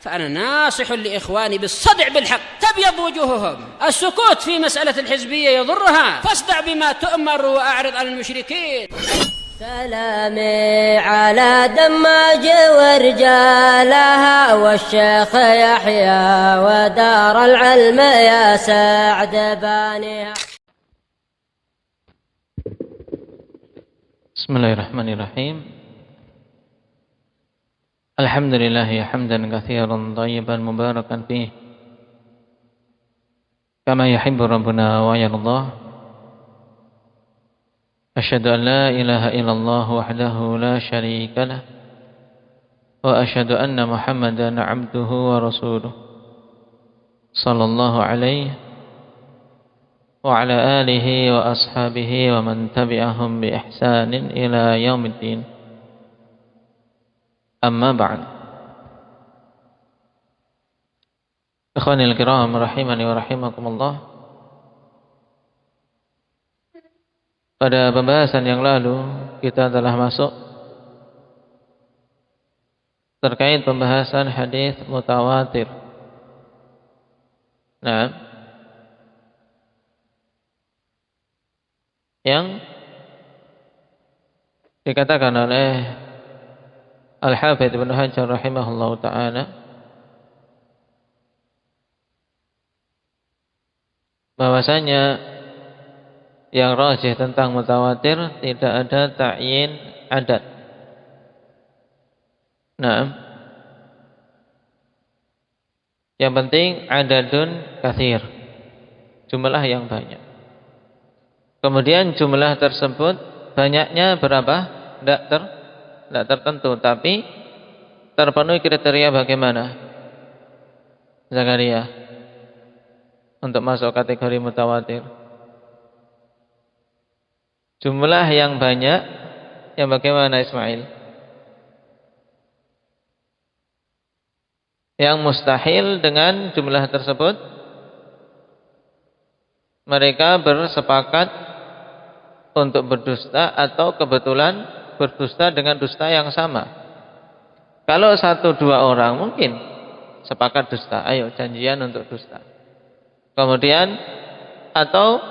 فأنا ناصح لإخواني بالصدع بالحق تبيض وجوههم. السكوت في مسألة الحزبية يضرها، فاصدع بما تؤمر وأعرض عن المشركين. سلامي على دماج ورجالها والشيخ يحيى ودار العلم يا سعد بانيها. بسم الله الرحمن الرحيم. الحمد لله حمدا كثيرا طيبا مباركا فيه كما يحب ربنا ويرضاه. أشهد أن لا إله إلا الله وحده لا شريك له وأشهد أن محمدا عبده ورسوله صلى الله عليه وعلى آله وأصحابه ومن تبعهم بإحسان إلى يوم الدين. أما بعد. Ikhwanil kiram rahimani wa rahimakumullah. Pada pembahasan yang lalu kita telah masuk terkait pembahasan hadis mutawatir. Nah, yang dikatakan oleh Al-Hafidz Ibnu Hajar rahimahullahu ta'ala bahwasanya yang rajih tentang mutawatir tidak ada ta'yin adad. Nah, yang penting adadun katsir, jumlah yang banyak. Kemudian jumlah tersebut banyaknya berapa? Tidak tertentu, tapi terpenuhi kriteria bagaimana? Zakaria untuk masuk kategori mutawatir. Jumlah yang banyak yang bagaimana Ismail? Yang mustahil dengan jumlah tersebut mereka bersepakat untuk berdusta atau kebetulan berdusta dengan dusta yang sama. Kalau 1-2 orang mungkin sepakat dusta, ayo janjian untuk dusta. Kemudian atau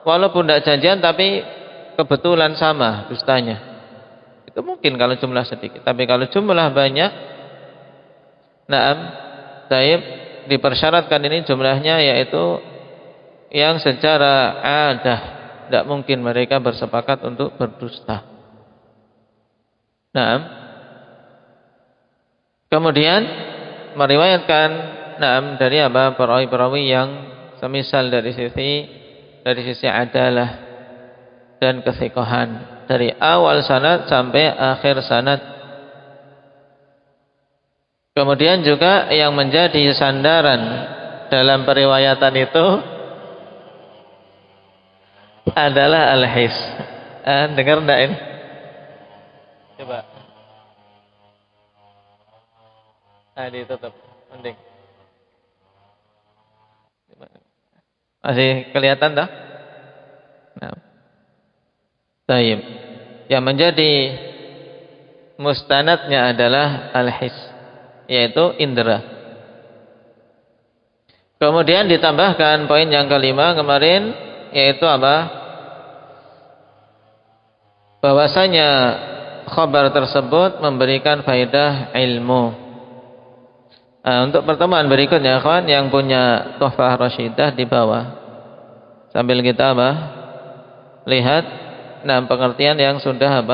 walaupun tidak janjian tapi kebetulan sama dustanya, itu mungkin kalau jumlah sedikit. Tapi kalau jumlah banyak, naam, taib, dipersyaratkan ini jumlahnya yaitu yang secara adah tidak mungkin mereka bersepakat untuk berdusta. Naam. Kemudian meriwayatkan naam dari apa perawi-perawi yang semisal dari sisi adalah dan ketsiqahan dari awal sanad sampai akhir sanad. Kemudian juga yang menjadi sandaran dalam periwayatan itu adalah al-his. Dengar enggak ini? Coba. Ditutup. Mending. Masih kelihatan dah? Nah. Taib. Yang menjadi mustanadnya adalah al-his, yaitu indera. Kemudian ditambahkan poin yang kelima kemarin, yaitu apa? Bahwasanya khabar tersebut memberikan faedah ilmu. Untuk pertemuan berikutnya, kawan yang punya Tuhfah Rasyidah di bawah, sambil kita apa? Lihat pengertian yang sudah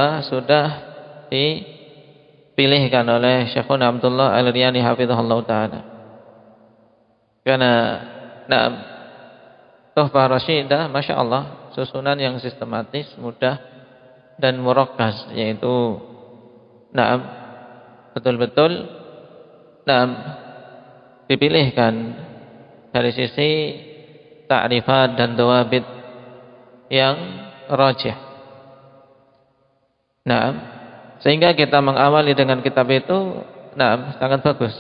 dipilihkan oleh Syekhuna Abdullah Al-Riyani hafizahullah taala. Karena Tuhfah Rasyidah, masya Allah, susunan yang sistematis, mudah dan murakkaz, yaitu betul-betul dipilihkan dari sisi ta'rifat dan dawabit yang rajih. Sehingga kita mengawali dengan kitab itu sangat bagus.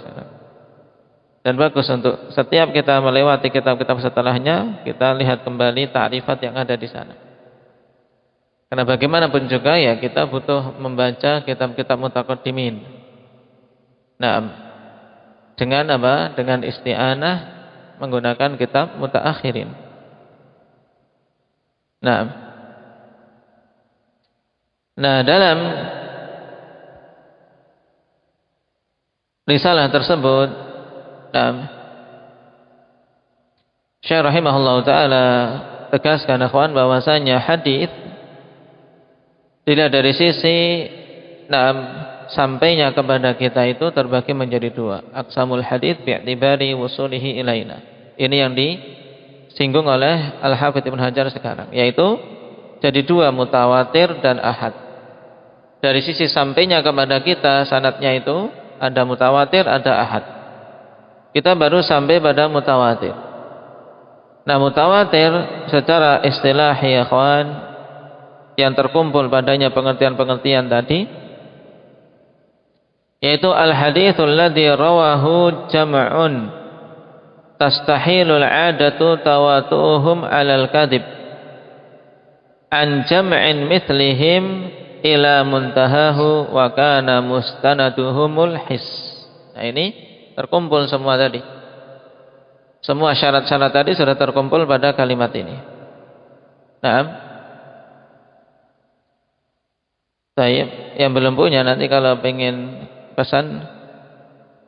Dan bagus untuk setiap kita melewati kitab-kitab setelahnya, kita lihat kembali ta'rifat yang ada di sana. Karena bagaimanapun juga ya kita butuh membaca kitab-kitab mutaqaddimin. Dengan apa? Dengan isti'anah menggunakan kitab mutaakhirin. Nah, dalam risalah tersebut, Syekh rahimahullah taala tegaskan akhwan bahwasanya hadis dilihat dari sisi sampainya kepada kita itu terbagi menjadi dua. Aqsamul hadis bi'tibari wusulihi ilaina. Ini yang disinggung oleh Al-Hafidz Ibnu Hajar sekarang, yaitu jadi dua, mutawatir dan ahad. Dari sisi sampainya kepada kita sanadnya itu ada mutawatir, ada ahad. Kita baru sampai pada mutawatir. Nah, mutawatir secara istilahi ya kawan, yang terkumpul padanya pengertian-pengertian tadi, yaitu al-haditsul ladzi rawahu jam'un tastahilul 'adatu tawatu'uhum 'alal kadhib an jam'in mithlihim ila muntahahu wa kana mustanaduhumul his. Nah, ini terkumpul semua tadi. Semua syarat-syarat tadi sudah terkumpul pada kalimat ini. Yang belum punya nanti kalau pengen pesan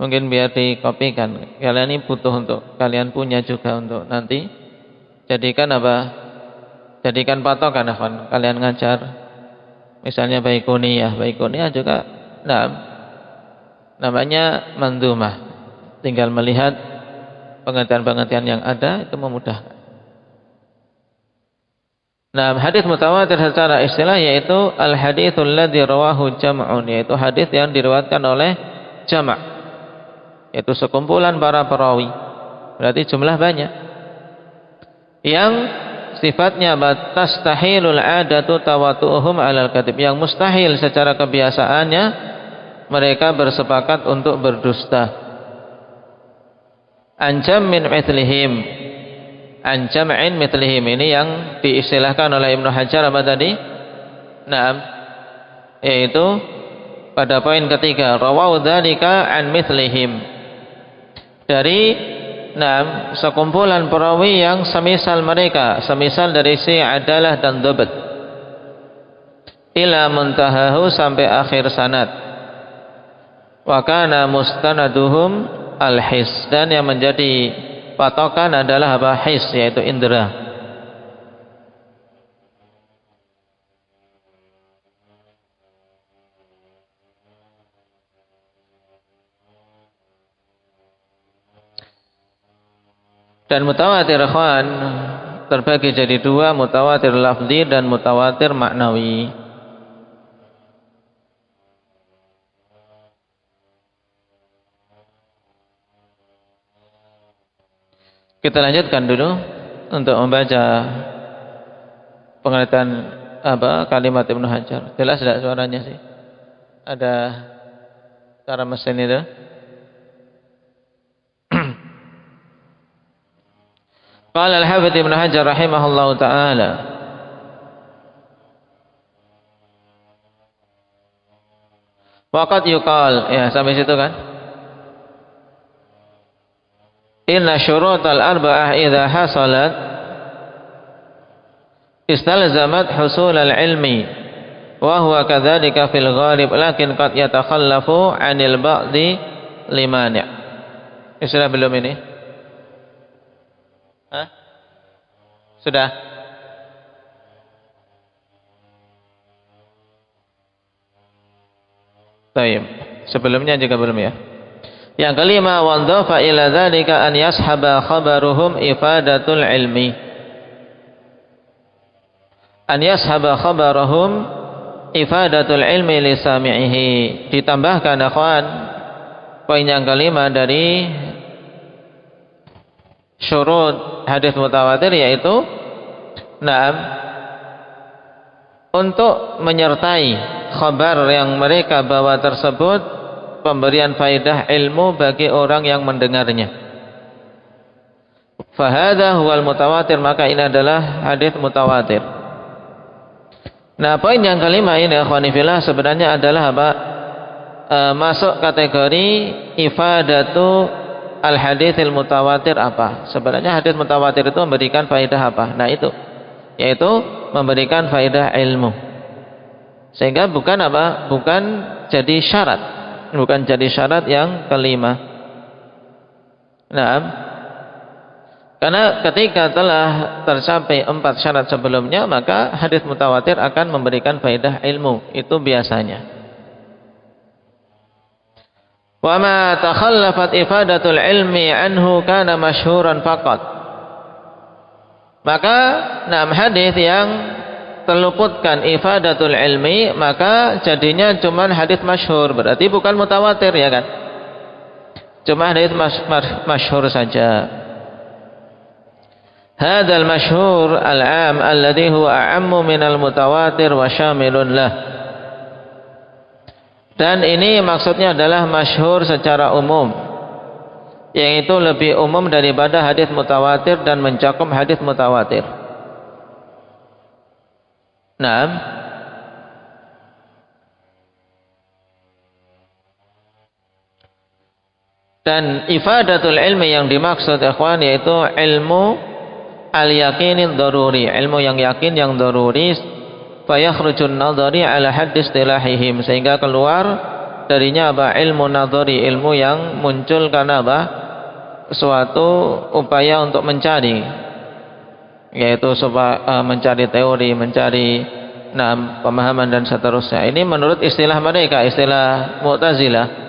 mungkin biar dikopikan. Kalian ini butuh untuk kalian punya juga untuk nanti jadikan apa? Jadikan patokan akhwan. Kalian ngajar misalnya Baiquniyah juga namanya mandumah. Tinggal melihat pengertian-pengertian yang ada itu memudahkan. Nah, hadis mutawatir secara istilah yaitu al-haditsul ladzi rawahu jam'un, yaitu hadis yang diriwayatkan oleh jama', yaitu sekumpulan para perawi. Berarti jumlah banyak. Yang sifatnya tastahilul 'adatu tawatu'uhum 'alal kadhib, yang mustahil secara kebiasaannya mereka bersepakat untuk berdusta. Anjam min mithlihim, anjam'in mithlihim, ini yang diistilahkan oleh Ibnu Hajar apa tadi? Yaitu pada poin ketiga, rawahu dzalika an mithlihim, dari sekumpulan perawi yang semisal mereka, semisal dari si adalah dan dhabt, ila muntahahu, sampai akhir sanad, wa kana mustanaduhum al-his, dan yang menjadi patokan adalah apa? His, yaitu indera. Dan mutawatir ikhwan terbagi jadi dua, mutawatir lafzi dan mutawatir maknawi. Kita lanjutkan dulu untuk membaca pengertian kalimat Ibnu Hajar. Jelas tidak suaranya sih? Ada cara mesin itu? Qala al-Hafidz Ibnu Hajar rahimahullahu taala, waqad yuqal, ya sampai situ kan? Inna syurutal arba'ah idza hasalat istalzamat husul al-ilmi wa huwa kadzalika fil ghalib lakin qad yatakhallafu 'anil ba'di limani'. Sudah belum ini? Sudah? Baik. Sebelumnya juga belum ya? Yang kelima, wadhafa ila dzalika an yashaba khabaruhum ifadatul ilmi. An yashaba khabaruhum ifadatul ilmi li sami'ihi. Ditambahkan akhwan poin yang kelima dari syurut hadis mutawatir, yaitu untuk menyertai khabar yang mereka bawa tersebut pemberian faedah ilmu bagi orang yang mendengarnya. Fahadha huwal mutawatir, maka ini adalah hadis mutawatir. Nah, poin yang kelima ini akhwani fillah sebenarnya adalah apa? masuk kategori ifadatu al-haditsil mutawatir apa? Sebenarnya hadis mutawatir itu memberikan faedah apa? Nah itu, yaitu memberikan faedah ilmu. Sehingga bukan apa? Bukan jadi syarat. Bukan jadi syarat yang kelima. Nah, karena ketika telah tercapai 4 syarat sebelumnya, maka hadis mutawatir akan memberikan faedah ilmu. Itu biasanya. Wa ma takhallafat ifadatul ilmi anhu kana masyhuran faqat. Maka hadis yang terluputkan ifadatul ilmi maka jadinya cuma hadis masyhur, berarti bukan mutawatir, ya kan? Cuma hadis masyhur saja. Hadzal masyhur al-'am alladhi huwa a'ammu minal mutawatir wa syamilun lah. Dan ini maksudnya adalah masyhur secara umum, yang itu lebih umum daripada hadis mutawatir dan mencakup hadis mutawatir. Naam. Dan ifadatul ilmi yang dimaksud ikhwan yaitu ilmu al-yaqinin daruri, ilmu yang yakin yang daruri, fayakhrujun nadhari ala hadd istilahihim, sehingga keluar darinya apa? Ilmu nadhari, ilmu yang muncul karena apa? Suatu upaya untuk mencari, yaitu mencari teori, mencari pemahaman dan seterusnya. Ini menurut istilah mereka, istilah Mu'tazilah.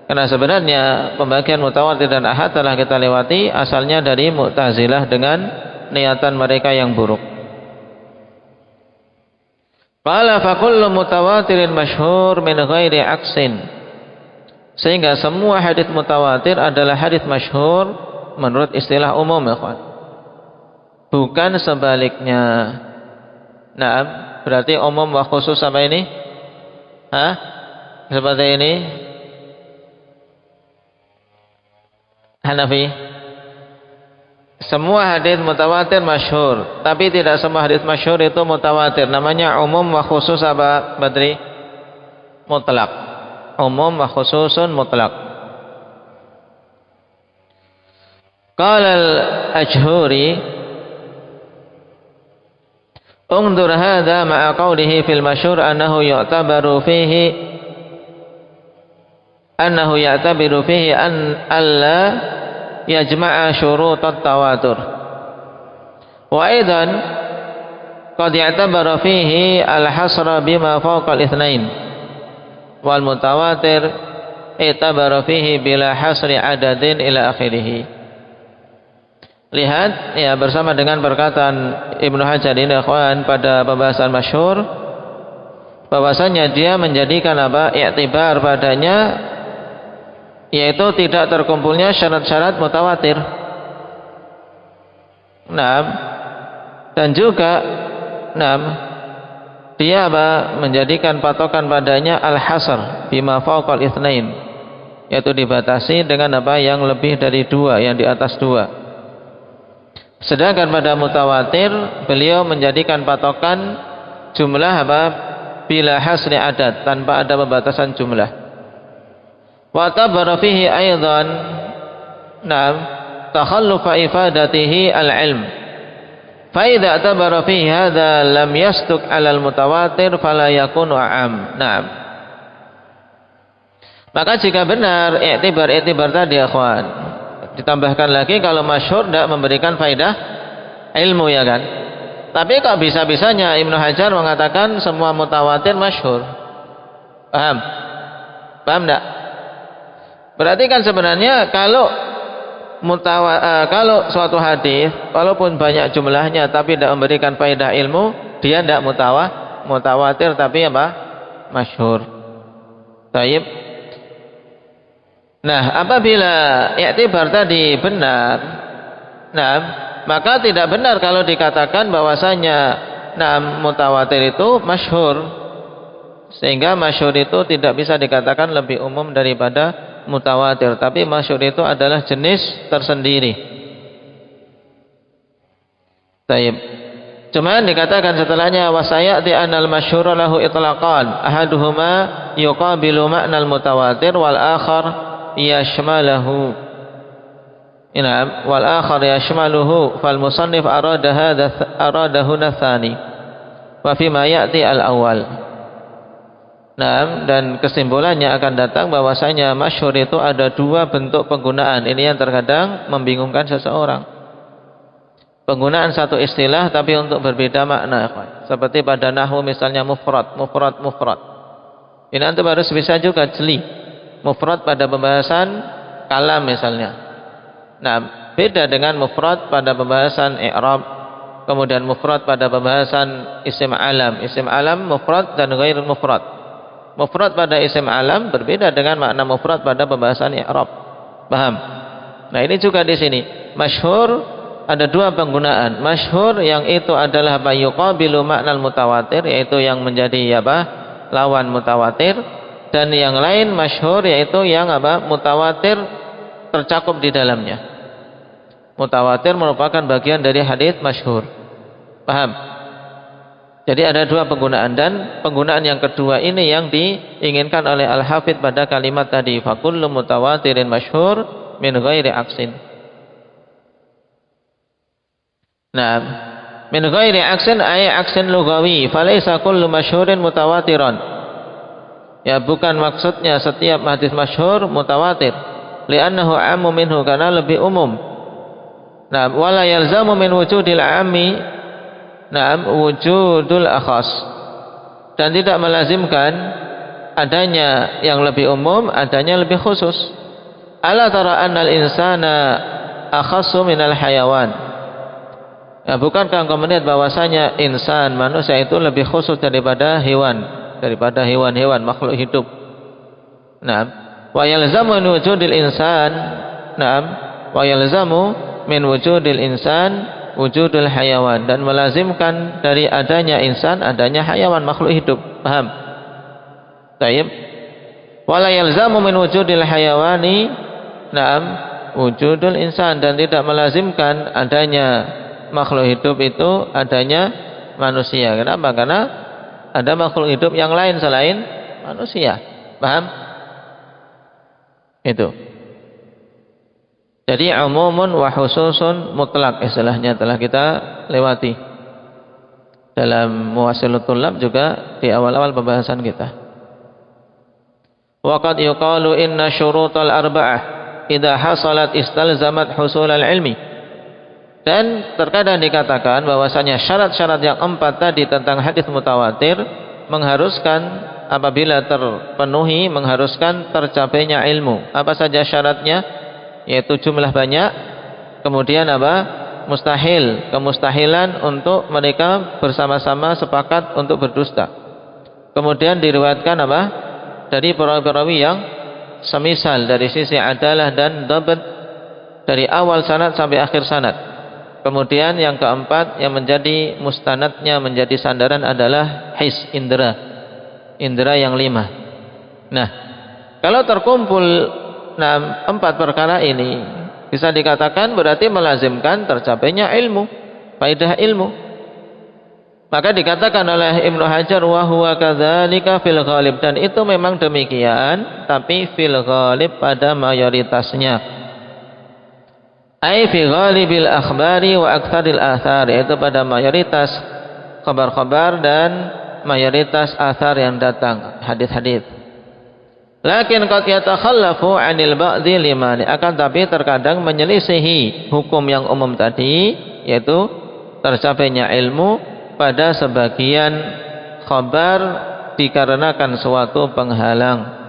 Karena sebenarnya pembagian mutawatir dan ahad telah kita lewati, asalnya dari Mu'tazilah dengan niatan mereka yang buruk. Qala fa kullu mutawatirin masyhur min ghairi aksin. Sehingga semua hadis mutawatir adalah hadis masyhur menurut istilah umum, ya kawan. Bukan sebaliknya. Naam, berarti umum wa khusus sama ini? Hah? Seperti ini? Hanafi? Semua hadis mutawatir masyhur, tapi tidak semua hadis masyhur itu mutawatir. Namanya umum wa khusus apa, Badri? Mutlak. Umum wa khususun mutlak. Qala al-Ajhuri, unzur hadha ma'a qawlihi fil masyhur annahu yu'tabaru fihi an alla yajma'a syurutat tawatur. Wa aidan qad ya'tabara fihi al-hasra bima fawqa al-ithnain wal mutawatir i'tabara fihi bila hasri adadin ila akhirih. Lihat ya, bersama dengan perkataan Ibnu Hajar ini ikhwan pada pembahasan masyhur, bahwasanya dia menjadikan apa? I'tibar padanya yaitu tidak terkumpulnya syarat-syarat mutawatir. Dan juga dia menjadikan patokan padanya al-hasr bima fawqal itsnain, yaitu dibatasi dengan apa? Yang lebih dari 2, yang di atas 2. Sedangkan pada mutawatir beliau menjadikan patokan jumlah apa? Bila hasri adad, tanpa ada pembatasan jumlah. Wa tabara fihi aidan takhallufa ifadatihi al-ilm. Fa idza tabara fihi hadza lam yastuk 'ala al-mutawatir fala yakunu a'am. Maka jika benar i'tibar tadi ya ikhwan, ditambahkan lagi kalau masyhur tidak memberikan faedah ilmu, ya kan? Tapi kok bisa-bisanya Ibnu Hajar mengatakan semua mutawatir masyhur? Paham? Paham enggak? Berarti kan sebenarnya kalau suatu hadis walaupun banyak jumlahnya tapi tidak memberikan faedah ilmu, dia tidak mutawatir tapi apa? Masyhur. Baik. Nah, apabila i'tibar tadi benar, maka tidak benar kalau dikatakan bahwasanya mutawatir itu masyhur. Sehingga masyhur itu tidak bisa dikatakan lebih umum daripada mutawatir, tapi masyhur itu adalah jenis tersendiri. Baik. Cuman dikatakan setelahnya wasayati anal masyhur lahu itlaqan ahaduhuma yuqabilu ma'nal mutawatir wal akhar yashmalahu. Inam wal akhar yashmaluhu fal musannif aradahu nathani wa fi ma ya'ti al awal. Nah, dan kesimpulannya akan datang bahwasanya masyhur itu ada dua bentuk penggunaan. Ini yang terkadang membingungkan seseorang. Penggunaan satu istilah tapi untuk berbeda makna. Seperti pada nahwu misalnya mufrad. Ini antum harus bisa juga jeli. Mufrad pada pembahasan kalam misalnya. Nah, beda dengan mufrad pada pembahasan i'rab. Kemudian mufrad pada pembahasan isim alam. Isim alam mufrad dan ghair mufrad. Mufrad pada isim alam berbeda dengan makna mufrad pada pembahasan i'rab. Paham? Nah, ini juga di sini. Masyhur ada dua penggunaan. Masyhur yang itu adalah yuqabilu maknal mutawatir, yaitu yang menjadi lawan mutawatir, dan yang lain masyhur yaitu yang mutawatir tercakup di dalamnya. Mutawatir merupakan bagian dari hadits masyhur. Paham? Jadi ada dua penggunaan, dan penggunaan yang kedua ini yang diinginkan oleh Al-Hafidz pada kalimat tadi, fakullu mutawatirin masyhur min ghairi aksin. Nah, min ghairi aksin ay aksin lugawi, falaysa kullu masyhurin mutawatiran. Ya, bukan maksudnya setiap hadis masyhur mutawatir, li'annahu ammu minhu, karena lebih umum. Nah, wala yalzamu min wujudil ammi wujudul akhas, dan tidak melazimkan adanya yang lebih umum, adanya lebih khusus. Ala tara annal insana akhassu minal hayawan. Ya, bukankah engkau melihat bahwasanya insan, manusia itu lebih khusus daripada hewan makhluk hidup. Nah, wa yalzamu min wujudil insan, wa yalzamu min wujudil insan wujudul hayawan, dan melazimkan dari adanya insan adanya hayawan makhluk hidup. Paham? Baik. Wa la yalzamu min wujudil hayawani wujudul insan, dan tidak melazimkan adanya makhluk hidup itu adanya manusia. Kenapa? Karena ada makhluk hidup yang lain selain manusia. Paham? Itu. Jadi umumun wa khususun mutlak istilahnya telah kita lewati dalam Muwassilul Thullab juga di awal-awal pembahasan kita. Wa qad yuqalu inna syurutal arba'ah idza hasalat istalzamat husulal ilmi. Dan terkadang dikatakan bahwasanya syarat-syarat yang 4 tadi tentang hadis mutawatir mengharuskan, apabila terpenuhi, mengharuskan tercapainya ilmu. Apa saja syaratnya? Yaitu jumlah banyak, kemudian kemustahilan untuk mereka bersama-sama sepakat untuk berdusta. Kemudian diriwayatkan dari perawi-perawi yang semisal dari sisi adalah dan dhabt dari awal sanad sampai akhir sanad. Kemudian yang keempat yang menjadi mustanadnya, menjadi sandaran adalah his, indera yang 5. Nah, kalau terkumpul 4 perkara ini, bisa dikatakan berarti melazimkan tercapainya ilmu, faedah ilmu. Maka dikatakan oleh Ibnu Hajar wa huwa kadzalika fil ghalib, dan itu memang demikian tapi fil ghalib pada mayoritasnya. Ai fi ghalibil akhbari wa aktsaril athar, yaitu pada mayoritas kabar-kabar dan mayoritas athar yang datang, hadis-hadis. Lakin qad yatakhallafu 'anil ba'dhi limani, akan tapi terkadang menyelisihi hukum yang umum tadi, yaitu tercapainya ilmu pada sebagian khabar dikarenakan suatu penghalang.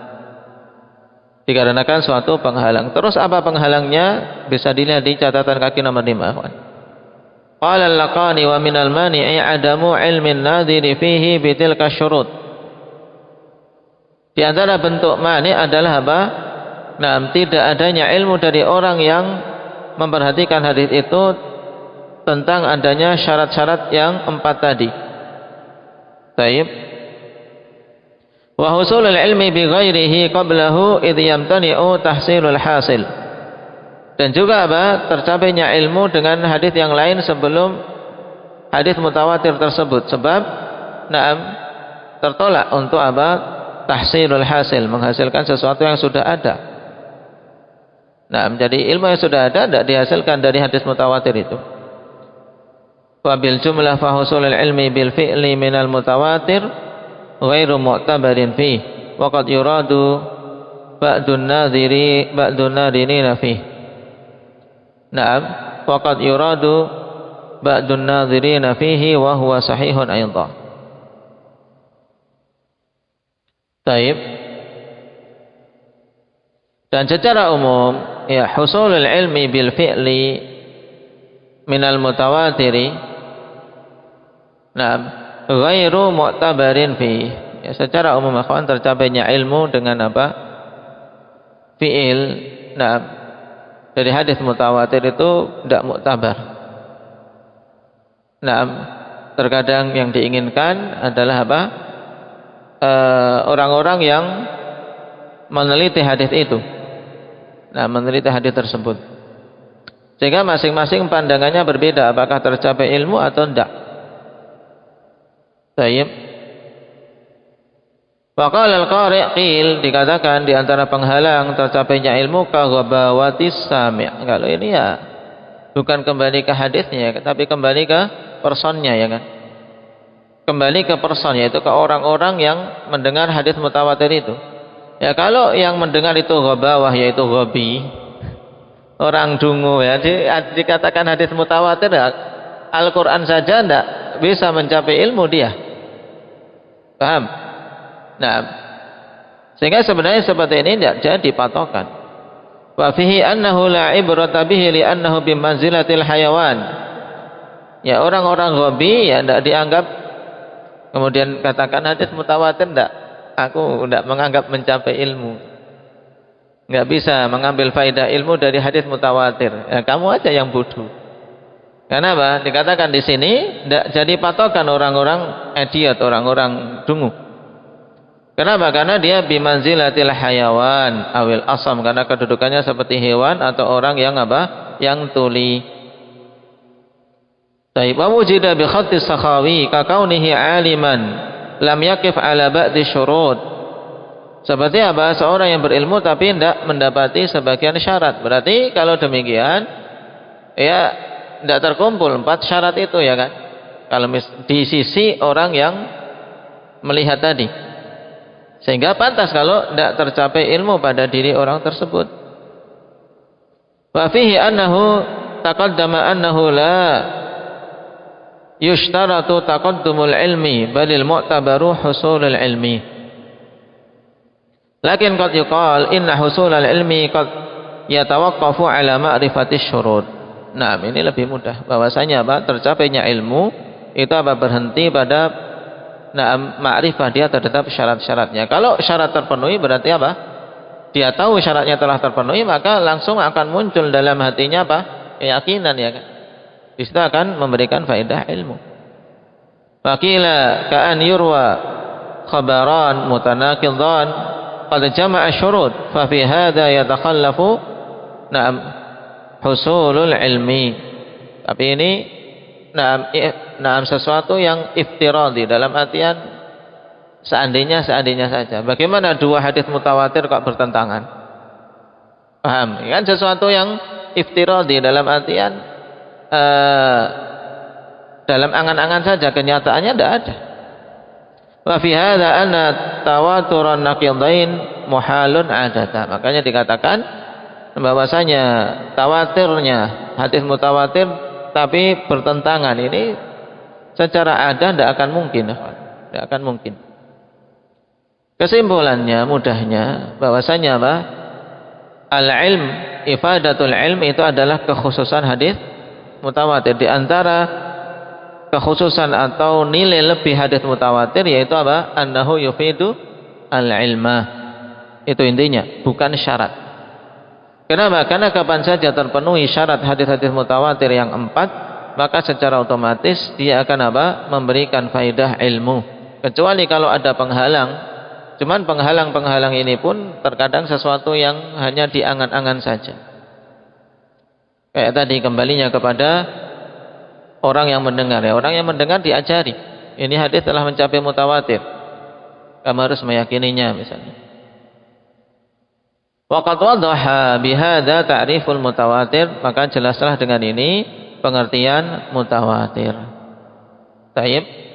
Terus apa penghalangnya? Bisa dilihat di catatan kaki nomor 5. Qala al-Laqani wa minal mani'i adamu ilmin nadhiri fihi bitilka syurut. Di antara bentuk mani adalah tidak adanya ilmu dari orang yang memperhatikan hadis itu tentang adanya syarat-syarat yang 4 tadi. Baik. Wa husulul ilmi bi ghairihi qablahu idh yamtani'u tahsilul hasil. Dan juga tercapainya ilmu dengan hadis yang lain sebelum hadis mutawatir tersebut, sebab tertolak untuk apa? Tahsilul hasil, menghasilkan sesuatu yang sudah ada. Jadi ilmu yang sudah ada tidak dihasilkan dari hadis mutawatir itu. Wa bil jumlah fa husulul ilmi bil fi'li minal mutawatir ghairu mu'tabarin fi wa qad yuradu ba'dun nadirina fi. Wa qad yuradu ba'dun nadirina fihi wa huwa sahihun aidan. Taib. Dan secara umum, ya, husulul ilmi bil fi'li minal mutawatiri ghairu mu'tabarin fi. Ya, secara umum akhwan, tercapainya ilmu dengan apa? Fi'il dari hadis mutawatir itu tidak muktabar. Terkadang yang diinginkan adalah apa? Orang-orang yang meneliti hadis itu, meneliti hadis tersebut, sehingga masing-masing pandangannya berbeda, apakah tercapai ilmu atau tidak. Baik. Faqala al-qari' qil, dikatakan di antara penghalang tercapainya ilmu kaghabawatis sami'. Kalau ini ya bukan kembali ke hadisnya, tapi kembali ke personnya, ya kan? Kembali ke person, yaitu ke orang-orang yang mendengar hadis mutawatir itu. Ya, kalau yang mendengar itu ghabawah, yaitu ghabi, orang dungu, ya, dikatakan hadis mutawatir, ya, Al-Quran saja tidak bisa mencapai ilmu dia. Paham? Sehingga sebenarnya seperti ini tidak jadi patokan. Wa fihi annahu la ibrata bihi li annahu bimanzilatil hayawan. Ya, orang-orang ghabi ya tidak dianggap. Kemudian katakan hadis mutawatir, tidak, aku tidak menganggap mencapai ilmu, nggak bisa mengambil faedah ilmu dari hadis mutawatir. Ya, kamu aja yang bodoh. Karena apa? Dikatakan di sini tidak jadi patokan orang-orang idiot, orang-orang dungu. Kenapa? Karena dia bimanzilatil hayawan awil asam, karena kedudukannya seperti hewan atau orang yang apa? Yang tuli. Taib wa wujida bi khatti Sakhawi ka kaunihi aliman lam yakif ala ba'di syurut. Seperti apa? Seorang yang berilmu tapi tidak mendapati sebagian syarat. Berarti kalau demikian, ya tidak terkumpul 4 syarat itu, ya kan? Kalau di sisi orang yang melihat tadi, sehingga pantas kalau tidak tercapai ilmu pada diri orang tersebut. Wa fihi annahu taqaddama annahu la yushtaratu taqaddumul ilmi balil mu'tabaru husulul ilmi. Lakin qad yuqal inna husulul ilmi qad yatawaqqafu ala ma'rifatis syurut. Ini lebih mudah, bahwasanya apa? Tercapainya ilmu itu apa? Berhenti pada ma'rifah dia terhadap syarat-syaratnya. Kalau syarat terpenuhi berarti apa? Dia tahu syaratnya telah terpenuhi, maka langsung akan muncul dalam hatinya apa? Keyakinan, ya kan? Di situ akan memberikan faedah ilmu. Waqila ka'an yurwa khabaran mutanaqidan qad jama'a syurut fa fi hadha yatakhallafu husulul ilmi. Tapi ini sesuatu yang iftiradi, dalam artian seandainya saja. Bagaimana 2 hadis mutawatir kok bertentangan? Paham? Kan sesuatu yang iftiradi, dalam artian dalam angan-angan saja, kenyataannya tidak ada. Wa fi hadza anna tawaturan naqidain muhalun adata. Makanya dikatakan bahwasanya tawatirnya hadis mutawatir tapi bertentangan ini secara ada tidak akan mungkin, tidak akan mungkin. Kesimpulannya, mudahnya, bahwasanya apa? Al-ilm, ifadatul ilm itu adalah kekhususan hadis mutawatir. Di antara kekhususan atau nilai lebih hadis mutawatir yaitu apa? Annahu yufidu al-ilma. Itu intinya, bukan syarat. Kenapa? Karena kapan saja terpenuhi syarat hadis-hadis mutawatir yang 4, maka secara otomatis dia akan apa? Memberikan faedah ilmu. Kecuali kalau ada penghalang. Cuman penghalang-penghalang ini pun terkadang sesuatu yang hanya diangan-angan saja. Kayak tadi, kembalinya kepada orang yang mendengar ya. Orang yang mendengar diajari. Ini hadis telah mencapai mutawatir. Kamu harus meyakininya misalnya. Waqad wadaha bihadza ta'riful mutawatir, maka jelaslah dengan ini pengertian mutawatir. Taib.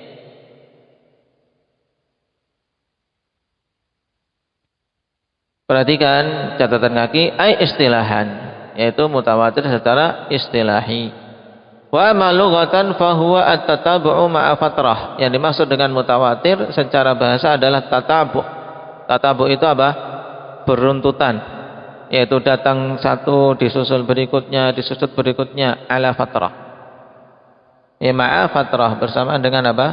Perhatikan catatan kaki, ai istilahan, yaitu mutawatir secara istilahi. Wa ma lughatan fa huwa at-tatabu'u ma'a fatrah. Yang dimaksud dengan mutawatir secara bahasa adalah tatabu'. Tatabu' itu apa? Beruntutan. Yaitu datang satu disusul berikutnya, disusul berikutnya ala fatrah. Ya ma'a fatrah bersamaan dengan apa?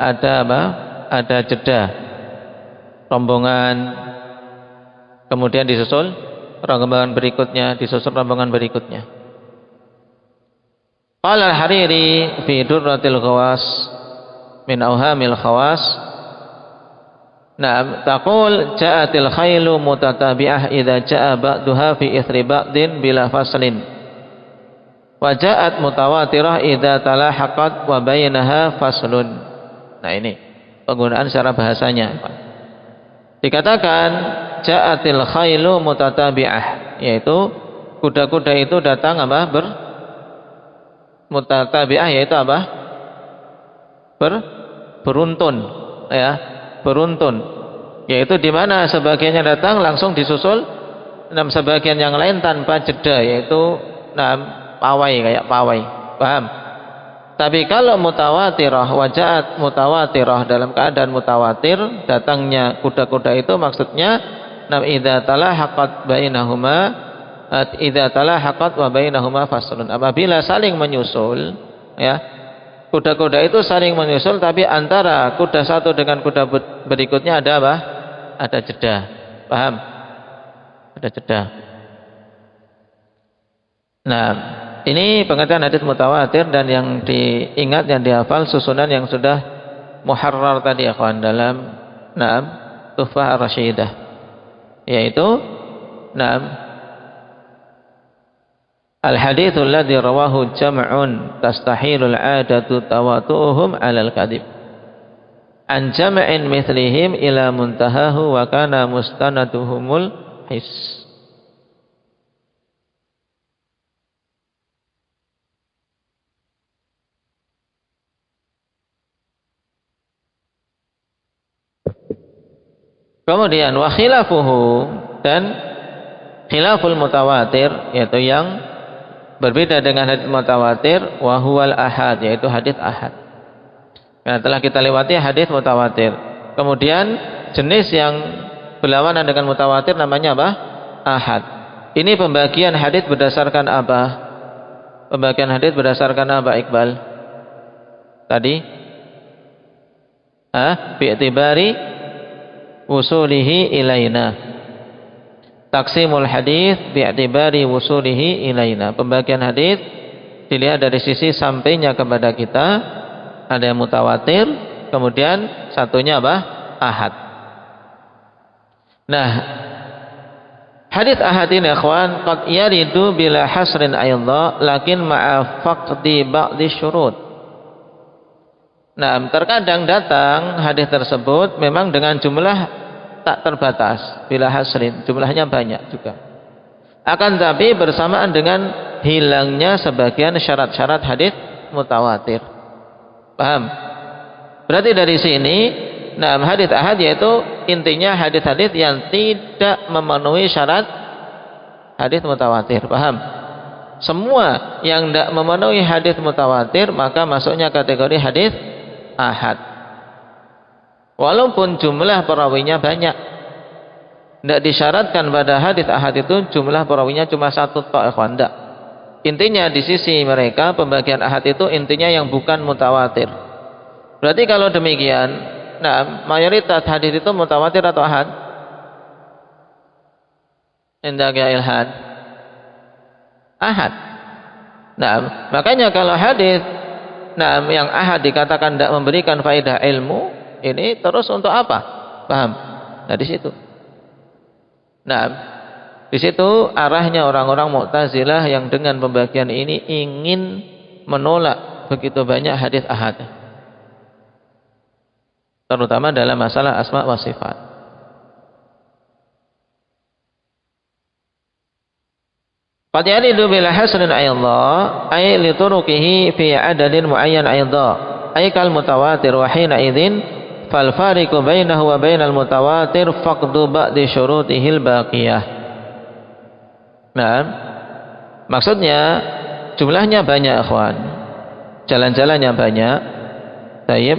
Ada apa? Ada jeda. Rombongan, kemudian disusul rombongan berikutnya, disusul rombongan berikutnya. Qala al-Hariri fi Durratil Ghawas min awhamil khawas. Naam, taqul ja'atil khailu mutatabi'ah idza ja'a ba'daha fi ithri ba'din bila faslin. Wa ja'at mutawatirah idza talahaqat wa bainaha faslun. Nah ini penggunaan secara bahasanya. Dikatakan ja'atil khailu mutatabi'ah, yaitu kuda-kuda itu datang apa? Mutatabi'ah yaitu apa? Beruntun, ya, beruntun. Yaitu di mana sebagiannya datang langsung disusul sebagian yang lain tanpa jeda, yaitu pawai, kayak pawai. Paham? Tapi kalau mutawatirah, wajahat mutawatirah, dalam keadaan mutawatir datangnya kuda-kuda itu maksudnya idza talahaqat wa bainahuma faslun. Apabila saling menyusul, ya, kuda-kuda itu saling menyusul tapi antara kuda satu dengan kuda berikutnya ada apa? Ada jeda. Paham? Ada jeda. Nah, ini pengertian hadis mutawatir, dan yang diingat, yang dihafal susunan yang sudah muharrar tadi akhwan dalam Tuhfah Ar-Rasyidah, yaitu al-haditsul ladzi rawahu jam'un tastahilul 'adatu tawatu'uhum 'alal kadhib an jam'in mithlihim ila muntahahu wa kana mustanaduhumul his. Kemudian wa khilafuhu, dan khilaful mutawatir, yaitu yang berbeda dengan hadis mutawatir, wa huwal ahad, yaitu hadis ahad. Karena telah kita lewati hadis mutawatir. Kemudian jenis yang berlawanan dengan mutawatir namanya apa? Ahad. Ini pembagian hadis berdasarkan apa? Pembagian hadis berdasarkan apa, Iqbal? Tadi? Bi'tibari wusulihi ilaina. Taqsimul hadis bi'tibari wusulihi ilaina. Pembagian hadis dilihat dari sisi sampainya kepada kita. Ada yang mutawatir, kemudian satunya apa? Ahad. Nah, hadis ahad ini ikhwan qad yaridu bila hasrin aidha lakin ma'a faqdi ba'di syurut. Nah, terkadang datang hadis tersebut memang dengan jumlah tak terbatas, bila hasrin, jumlahnya banyak juga. Akan tapi bersamaan dengan hilangnya sebagian syarat-syarat hadis mutawatir. Paham? Berarti dari sini, hadis ahad yaitu intinya hadis-hadis yang tidak memenuhi syarat hadis mutawatir. Paham? Semua yang tidak memenuhi hadis mutawatir maka masuknya kategori hadis ahad. Walaupun jumlah perawinya banyak, tidak disyaratkan pada hadis ahad itu jumlah perawinya cuma satu tok, ikhwan. Tidak. Intinya di sisi mereka pembagian ahad itu intinya yang bukan mutawatir. Berarti kalau demikian, mayoritas hadis itu mutawatir atau ahad? Indah ya ilhad. Ahad. Makanya kalau hadis yang ahad dikatakan tidak memberikan faedah ilmu, ini terus untuk apa? Paham? Nah di situ. Di situ arahnya orang-orang Mu'tazilah yang dengan pembagian ini ingin menolak begitu banyak hadis ahad, terutama dalam masalah asma wa sifat. Qad yaridu bil hasrin ayadha ay li turuqihi fi adadin muayyan ayadha ay kal mutawatir wa hina idzin fal fariqu bainahu wa bainal mutawatir faqdu ba'di syurutihil baqiyah. Nah, maksudnya jumlahnya banyak ikhwan, jalan-jalannya banyak, taib,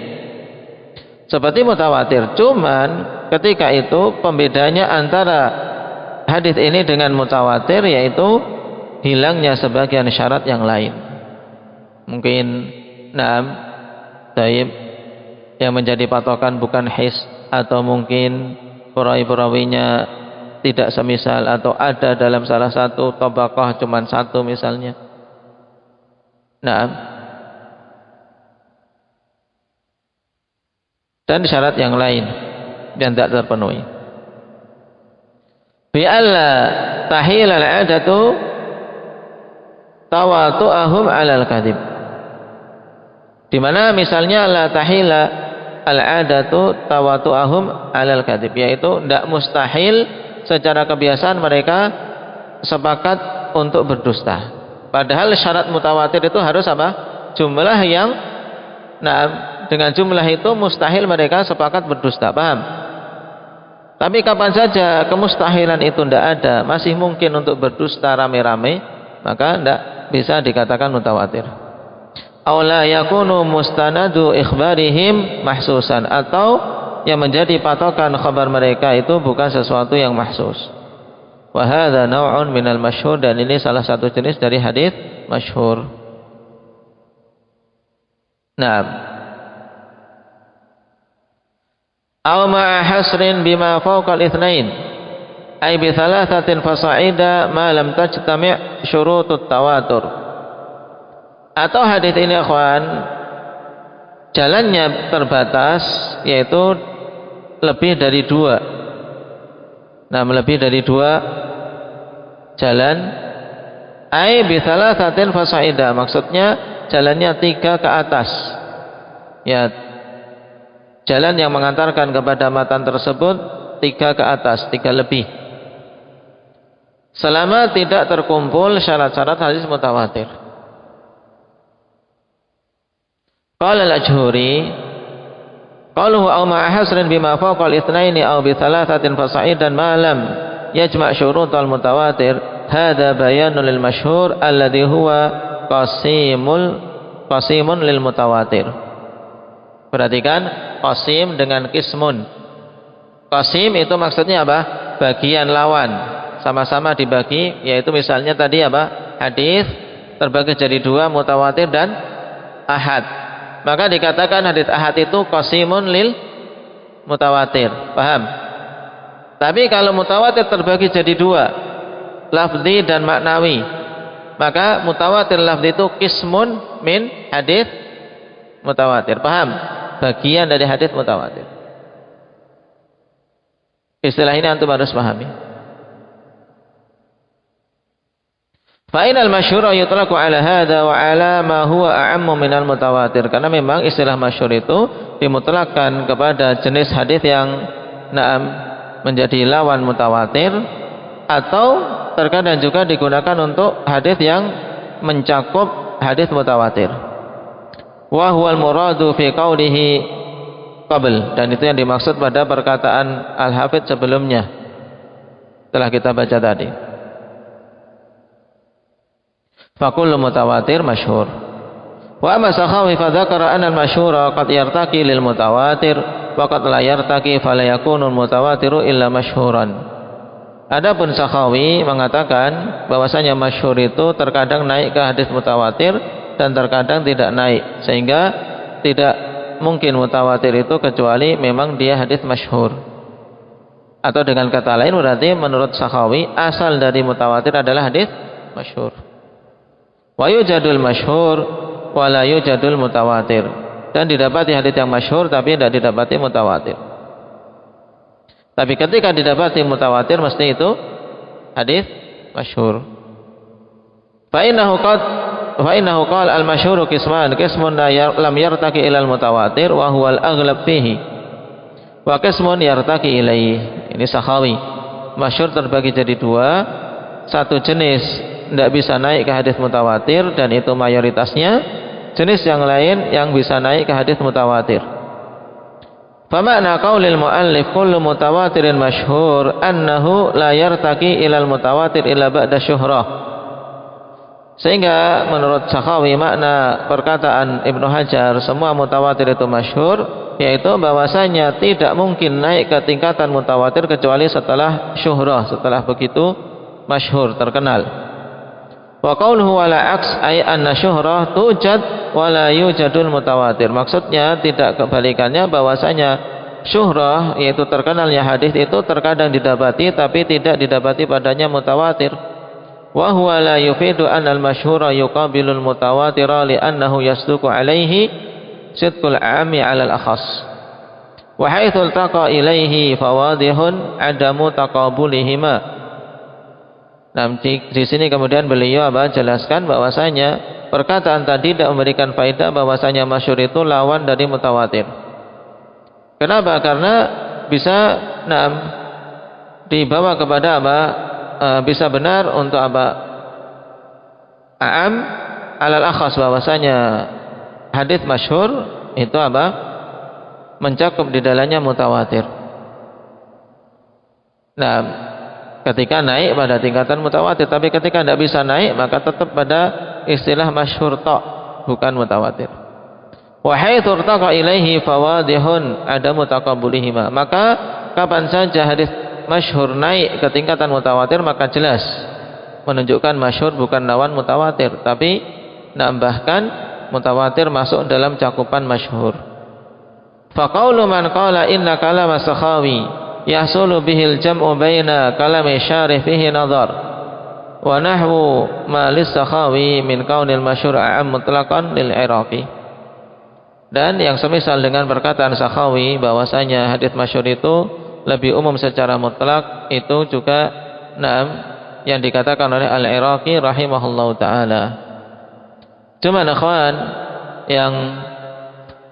seperti mutawatir. Cuman ketika itu pembedanya antara hadis ini dengan mutawatir yaitu hilangnya sebagian syarat yang lain. Mungkin taib, yang menjadi patokan bukan his, atau mungkin perawi-perawinya tidak semisal, atau ada dalam salah satu tabaqah cuma satu misalnya. Dan syarat yang lain yang tidak terpenuhi. Bi alla tahil al-'adatu tawatu'ahum 'alal kadhib. Di mana misalnya la tahila al-'adatu tawatu'ahum 'alal kadhib, yaitu tidak mustahil secara kebiasaan mereka sepakat untuk berdusta. Padahal syarat mutawatir itu harus apa? Jumlah yang dengan jumlah itu mustahil mereka sepakat berdusta. Paham? Tapi kapan saja kemustahilan itu tidak ada, masih mungkin untuk berdusta rame-rame, maka tidak bisa dikatakan mutawatir. Aw la yakunu mustanadu ikhbarihim mahsusan, atau yang menjadi patokan khabar mereka itu bukan sesuatu yang mahsus. Wa hadza naw'un minal masyhur, dan ini salah satu jenis dari hadis masyhur. Naam. Aw ma'a hasrin bima fawqa al-itsnain ay bi thalathatin fasa'ida ma lam tajtami' syurutut tawatur. Atau hadis ini ikhwan jalannya terbatas, yaitu lebih dari dua. Lebih dari dua jalan. Ai bi thalathatin fasaida, maksudnya jalannya 3 ke atas. Ya, jalan yang mengantarkan kepada matan tersebut 3 ke atas, 3 lebih. Selama tidak terkumpul syarat-syarat hadis mutawatir. Qala al-Ajhuri qaluhu aw ma'a hasrin bima fawqa al-itsnaini aw bi thalathatin fasa'idan ma lam yajma' syurutal mutawatir hadza bayanun lil masyhur alladhi huwa qasimun lil mutawatir. Perhatikan qasim dengan qismun. Qasim itu maksudnya apa? Bagian lawan, sama-sama dibagi, yaitu misalnya tadi apa? Hadis terbagi jadi 2, mutawatir dan ahad. Maka dikatakan hadits ahad itu qasimun lil mutawatir. Paham? Tapi kalau mutawatir terbagi jadi 2, lafzi dan maknawi, maka mutawatir lafzi itu qismun min hadits mutawatir. Paham? Bagian dari hadits mutawatir. Istilah ini antum harus pahami. Fa'inal masyhur yutlaqu ala hadza wa ala ma huwa a'ammu minal mutawatir. Karena memang istilah masyhur itu dimutlakkan kepada jenis hadis yang menjadi lawan mutawatir, atau terkadang juga digunakan untuk hadis yang mencakup hadis mutawatir. Wa huwal muradu fi qaulihi qabl, dan itu yang dimaksud pada perkataan Al-Hafidz sebelumnya telah kita baca tadi. Fakullu mutawatir masyhur. Wa amma Sakhawi fa dzakara anna al-masyhura qad yartaqi lil mutawatir wa qad la yartaqi fala yakunu al-mutawatiru illa masyhuran. Adapun Sakhawi mengatakan bahwasanya masyhur itu terkadang naik ke hadis mutawatir dan terkadang tidak naik, sehingga tidak mungkin mutawatir itu kecuali memang dia hadis masyhur. Atau dengan kata lain berarti menurut Sakhawi asal dari mutawatir adalah hadis masyhur. Wa yujadul masyhur wa la yujadul mutawatir, dan didapati hadis yang masyhur tapi tidak didapati mutawatir. Tapi ketika didapati mutawatir mesti itu hadis masyhur. Fa innahu qala al-masyhuru qisman, qismun lam yartaqi ila al-mutawatir wa huwa al-aghlab fihi. Wa qismun yartaqi ilaihi. Ini Sakhawi. Masyhur terbagi jadi dua. Satu jenis tidak bisa naik ke hadis mutawatir dan itu mayoritasnya. Jenis yang lain yang bisa naik ke hadis mutawatir. Fa makna qaulil muallif kullu mutawatirin masyhur annahu la yartaqi ila al-mutawatir illa ba'da syuhrah. Sehingga menurut Sakhawi makna perkataan Ibnu Hajar semua mutawatir itu masyhur, yaitu bahwasanya tidak mungkin naik ke tingkatan mutawatir kecuali setelah syuhrah, setelah begitu masyhur, terkenal. Wa qauluhu wala aks ay anna syuhrah tujad wala yujadul mutawatir. Maksudnya tidak kebalikannya, bahwasanya syuhrah yaitu terkenalnya hadis itu terkadang didapati tapi tidak didapati padanya mutawatir. Wa huwa la yufidu anna al-masyhura yuqabilul mutawatira li annahu yasduqu alaihi sidqul 'ami 'ala al-akhas. Wa haitsu taqa ilaihi fawadihun adamu taqabulihima. Nah, di sini kemudian beliau jelaskan bahwasanya perkataan tadi tidak memberikan faedah bahwasanya masyhur itu lawan dari mutawatir. Kenapa? Karena bisa dibawa kepada bisa benar untuk a'am alal akhas, bahwasanya hadis masyhur itu mencakup di dalamnya mutawatir. Nah, ketika naik pada tingkatan mutawatir, tapi ketika tidak bisa naik maka tetap pada istilah masyhur tok, bukan mutawatir. Wa haitsu irtaqa ilaihi fawadihun adamu taqabbulihima. Maka kapan saja hadis masyhur naik ke tingkatan mutawatir maka jelas menunjukkan masyhur bukan lawan mutawatir, tapi nambahkan mutawatir masuk dalam cakupan masyhur. Fa qaulu man qala inna kalam as-Sakhawi yahsulu bihil jam'u baina kalami syarih fihi nadhar wa nahwu ma lis-Sakhawi min kaunil masyhur a'am mutlaqan lil Iraqi. Dan yang semisal dengan perkataan Sakhawi bahwasanya hadis masyhur itu lebih umum secara mutlak, itu juga yang dikatakan oleh Al-Iraqi rahimahullahu taala. Cuma ikhwan, yang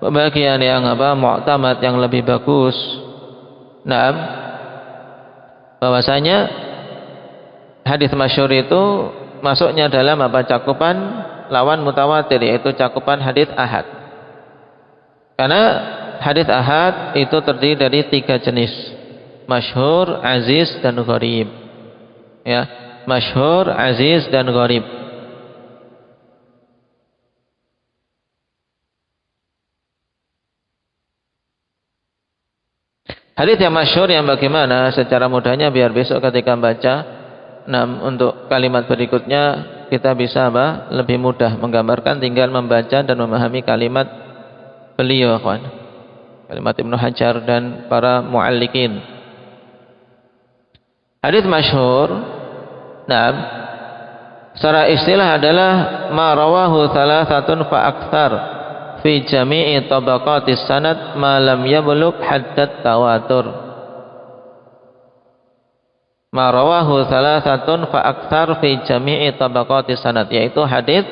bagian yang mu'tamad yang lebih bagus, bahwasanya hadis masyhur itu masuknya dalam cakupan lawan mutawatir, yaitu cakupan hadis ahad. Karena hadis ahad itu terdiri dari 3 jenis: masyhur, aziz, dan gharib. Ya, masyhur, aziz, dan gharib. Hadis yang masyhur yang bagaimana? Secara mudahnya biar besok ketika baca untuk kalimat berikutnya kita bisa lebih mudah menggambarkan, tinggal membaca dan memahami kalimat beliau, kawan. Kalimat Ibnu Hajar dan para muallikin. Hadis masyhur, secara istilah adalah ma rawahu thalathatun fa aktsar fi jami'i tabaqatis sanad ma lam yablugh haddat tawatur. Ma rawahu thalathatun fa aktsar fi jami'i tabaqatis sanad, yaitu hadis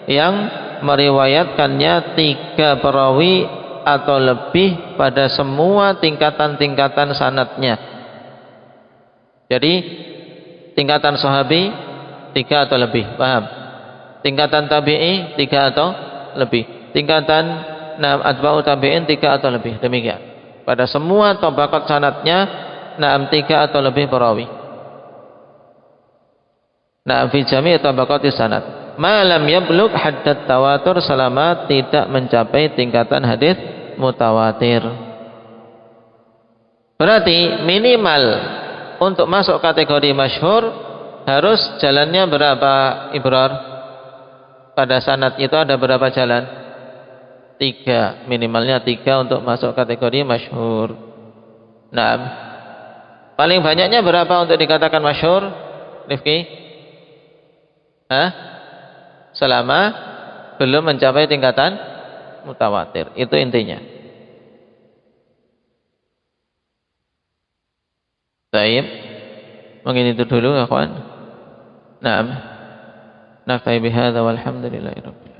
yang meriwayatkannya 3 perawi atau lebih pada semua tingkatan-tingkatan sanadnya. Jadi tingkatan sahabi 3 atau lebih, paham? Tingkatan tabi'i 3 atau lebih, tingkatan atba'u tabi'in 3 atau lebih, demikian. Pada semua tabaqat sanadnya 3 atau lebih perawi. Fi jami' tabaqatis sanad. Malam yablugh haddat tawatur, selama tidak mencapai tingkatan hadis mutawatir. Berarti minimal untuk masuk kategori masyhur harus jalannya berapa, Ibrar? Pada sanad itu ada berapa jalan? 3, minimalnya 3 untuk masuk kategori masyhur. Paling banyaknya berapa untuk dikatakan masyhur, Rifki? Selama belum mencapai tingkatan mutawatir, itu intinya. Baik. Mungkin itu dulu, akhwan. Naam. Naktafi bihadza walhamdulillahirabbil